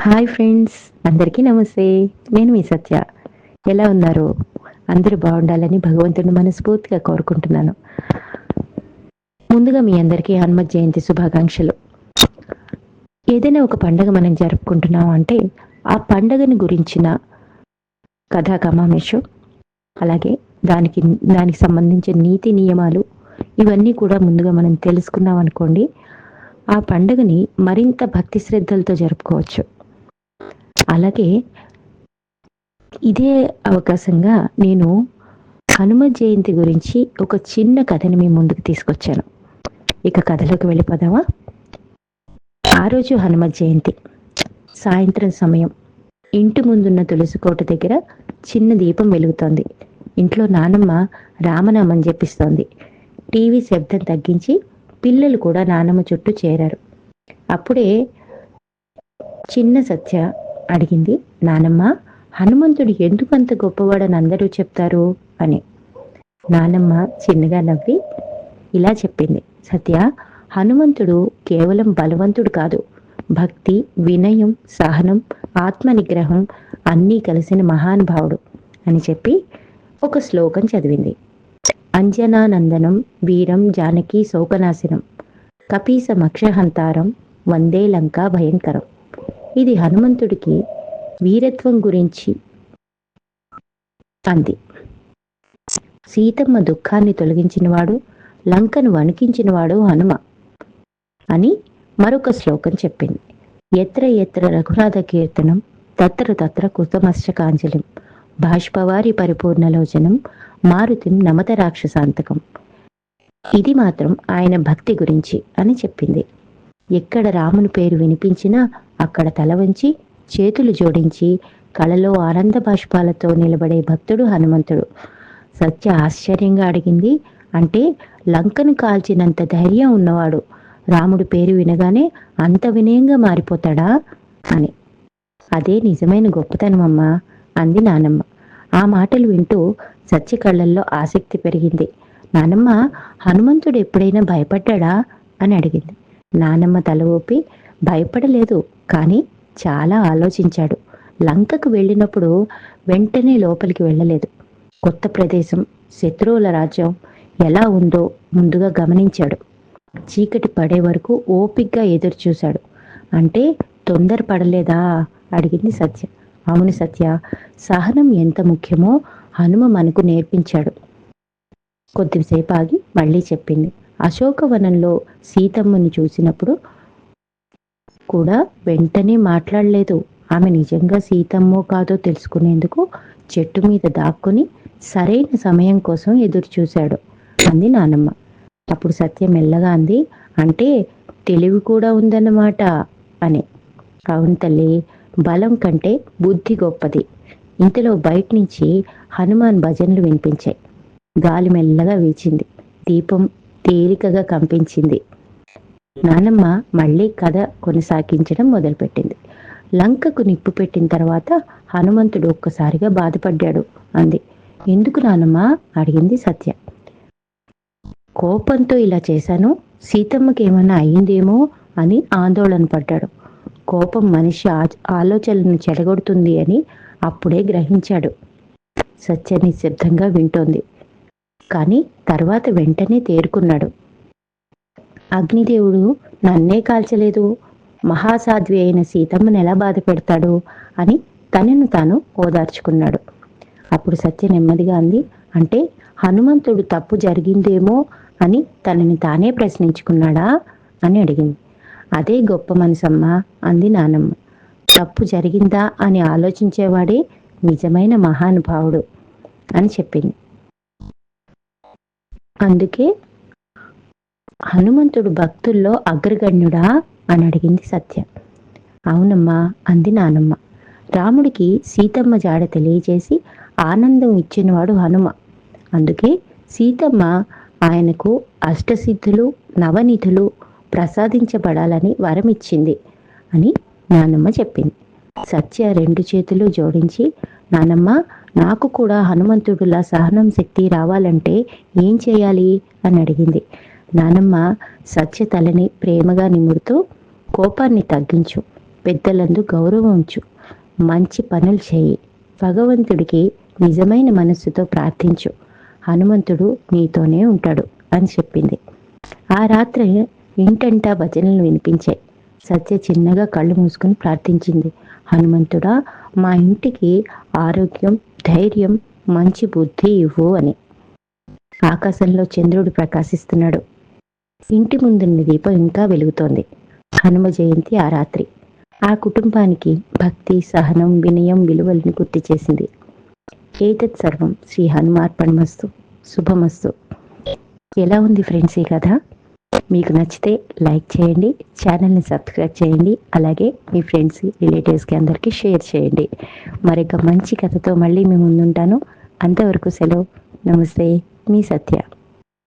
Hi friends, అందరికీ నమస్తే. నేను మీ సత్య. ఎలా ఉన్నారు? అందరూ బాగుండాలని భగవంతుడిని మనస్ఫూర్తిగా కోరుకుంటున్నాను. ముందుగా మీ అందరికీ హనుమత్ జయంతి శుభాకాంక్షలు. ఏదైనా ఒక పండగ మనం జరుపుకుంటున్నాం అంటే ఆ పండగని గురించిన కథా కమామేషు, అలాగే దానికి దానికి సంబంధించిన నీతి నియమాలు ఇవన్నీ కూడా ముందుగా మనం తెలుసుకున్నాం అనుకోండి, ఆ పండుగని మరింత భక్తి శ్రద్ధలతో జరుపుకోవచ్చు. అలాగే ఇదే అవకాశంగా నేను హనుమత్ జయంతి గురించి ఒక చిన్న కథని మీ ముందుకు తీసుకొచ్చాను. ఇక కథలోకి వెళ్ళిపోదామా? ఆ రోజు హనుమత్ జయంతి సాయంత్రం సమయం. ఇంటి ముందున్న తులసి కోట దగ్గర చిన్న దీపం వెలుగుతోంది. ఇంట్లో నానమ్మ రామనామం జపిస్తోంది. టీవీ శబ్దం తగ్గించి పిల్లలు కూడా నానమ్మ చుట్టూ చేరారు. అప్పుడే చిన్న సత్య అడిగింది, నానమ్మ, హనుమంతుడు ఎందుకంత గొప్పవాడని అందరూ చెప్తారు అని. నానమ్మ చిన్నగా నవ్వి ఇలా చెప్పింది, సత్య, హనుమంతుడు కేవలం బలవంతుడు కాదు, భక్తి, వినయం, సహనం, ఆత్మ నిగ్రహం అన్నీ కలిసిన మహానుభావుడు అని చెప్పి ఒక శ్లోకం చదివింది. అంజనానందనం వీరం జానకి శోకనాశనం కపీసమక్షహంతారం వందే లంకా భయంకరం. ఇది హనుమంతుడికి వీరత్వం గురించి అంది. సీతమ్మ దుఃఖాన్ని తొలగించినవాడు, లంకను వణికించినవాడు హనుమ అని మరొక శ్లోకం చెప్పింది. ఎత్ర ఎత్ర రఘునాథ కీర్తనం తత్ర తత్ర కృతమశ్చకాంజలిం బాష్పవారి పరిపూర్ణలోచనం మారుతిం నమత రాక్షసాంతకం. ఇది మాత్రం ఆయన భక్తి గురించి అని చెప్పింది. ఎక్కడ రాముని పేరు వినిపించినా అక్కడ తల వంచి చేతులు జోడించి కళలో ఆనంద బాష్పాలతో నిలబడే భక్తుడు హనుమంతుడు. సత్య ఆశ్చర్యంగా అడిగింది, అంటే లంకను కాల్చినంత ధైర్యం ఉన్నవాడు రాముడి పేరు వినగానే అంత వినయంగా మారిపోతాడా అని. అదే నిజమైన గొప్పతనమమ్మా అంది నానమ్మ. ఆ మాటలు వింటూ సత్య కళ్ళల్లో ఆసక్తి పెరిగింది. నానమ్మ, హనుమంతుడు ఎప్పుడైనా భయపడ్డా అని అడిగింది. నానమ్మ తల ఊపి, భయపడలేదు, కానీ చాలా ఆలోచించాడు. లంకకు వెళ్ళినప్పుడు వెంటనే లోపలికి వెళ్ళలేదు. కొత్త ప్రదేశం, శత్రువుల రాజ్యం ఎలా ఉందో ముందుగా గమనించాడు. చీకటి పడే వరకు ఓపిగ్గా ఎదురు చూశాడు. అంటే తొందరపడలేదా అడిగింది సత్య. అవును సత్య, సహనం ఎంత ముఖ్యమో హనుమ మనకు నేర్పించాడు. కొద్దిసేపు ఆగి మళ్ళీ చెప్పింది, అశోకవనంలో సీతమ్మని చూసినప్పుడు కూడా వెంటనే మాట్లాడలేదు. ఆమె నిజంగా సీతమ్మో కాదో తెలుసుకునేందుకు చెట్టు మీద దాక్కుని సరైన సమయం కోసం ఎదురు చూశాడు అంది నానమ్మ. అప్పుడు సత్య మెల్లగా అంది, అంటే తెలివి కూడా ఉందన్నమాట అని. అవును తల్లి, బలం కంటే బుద్ధి గొప్పది. ఇంతలో బయట నుంచి హనుమాన్ భజనలు వినిపించాయి. గాలి మెల్లగా వీచింది. దీపం తేలికగా కంపించింది. నానమ్మ మళ్ళీ కథ కొనసాగించడం మొదలుపెట్టింది. లంకకు నిప్పు పెట్టిన తర్వాత హనుమంతుడు ఒక్కసారిగా బాధపడ్డాడు అంది. ఎందుకు నానమ్మ అడిగింది సత్య. కోపంతో ఇలా చేశాను, సీతమ్మకి ఏమన్నా అయిందేమో అని ఆందోళన పడ్డాడు. కోపం మనిషి ఆలోచనలను చెడగొడుతుంది అని అప్పుడే గ్రహించాడు. సత్య నిశ్శబ్దంగా వింటోంది. కానీ తర్వాత వెంటనే తేరుకున్నాడు. అగ్నిదేవుడు నన్నే కాల్చలేదు, మహాసాధ్వి అయిన సీతమ్మను ఎలా బాధ పెడతాడు అని తనను తాను ఓదార్చుకున్నాడు. అప్పుడు సత్య నెమ్మదిగా అంది, అంటే హనుమంతుడు తప్పు జరిగిందేమో అని తనని తానే ప్రశ్నించుకున్నాడా అని అడిగింది. అదే గొప్ప మనసమ్మా అంది నానమ్మ. తప్పు జరిగిందా అని ఆలోచించేవాడే నిజమైన మహానుభావుడు అని చెప్పింది. అందుకే హనుమంతుడు భక్తుల్లో అగ్రగణ్యుడా అని అడిగింది సత్య. అవునమ్మా అంది నానమ్మ. రాముడికి సీతమ్మ జాడ తెలియజేసి ఆనందం ఇచ్చినవాడు హనుమ. అందుకే సీతమ్మ ఆయనకు అష్టసిద్ధులు, నవనిధులు ప్రసాదించబడాలని వరమిచ్చింది అని నానమ్మ చెప్పింది. సత్య రెండు చేతులు జోడించి, నానమ్మ, నాకు కూడా హనుమంతుడులా సహనం శక్తి రావాలంటే ఏం చేయాలి అని అడిగింది. నానమ్మ సత్య తలని ప్రేమగా నిమురుతూ, కోపాన్ని తగ్గించు, పెద్దలందు గౌరవం ఉంచు, మంచి పనులు చేయి, భగవంతుడికి నిజమైన మనస్సుతో ప్రార్థించు, హనుమంతుడు నీతోనే ఉంటాడు అని చెప్పింది. ఆ రాత్రి ఇంటంటా భజనలు వినిపించాయి. సత్య చిన్నగా కళ్ళు మూసుకొని ప్రార్థించింది. హనుమంతుడా, మా ఇంటికి ఆరోగ్యం, ధైర్యం, మంచి బుద్ధి ఇవ్వు అని. ఆకాశంలో చంద్రుడు ప్రకాశిస్తున్నాడు. ఇంటి ముందున్న దీపం ఇంకా వెలుగుతోంది. హనుమ జయంతి ఆ రాత్రి ఆ కుటుంబానికి భక్తి, సహనం, వినయం విలువలను గుర్తు చేసింది. ఏతత్ సర్వం శ్రీ హనుమార్పణమస్తు. శుభమస్తు. ఎలా ఉంది ఫ్రెండ్స్ ఈ కథ? మీకు నచ్చితే లైక్ చేయండి, ఛానల్ని సబ్స్క్రైబ్ చేయండి, అలాగే మీ ఫ్రెండ్స్, రిలేటివ్స్కి అందరికీ షేర్ చేయండి. మరొక మంచి కథతో మళ్ళీ మీ ముందుంటాను. అంతవరకు సెలవు. నమస్తే, మీ సత్య.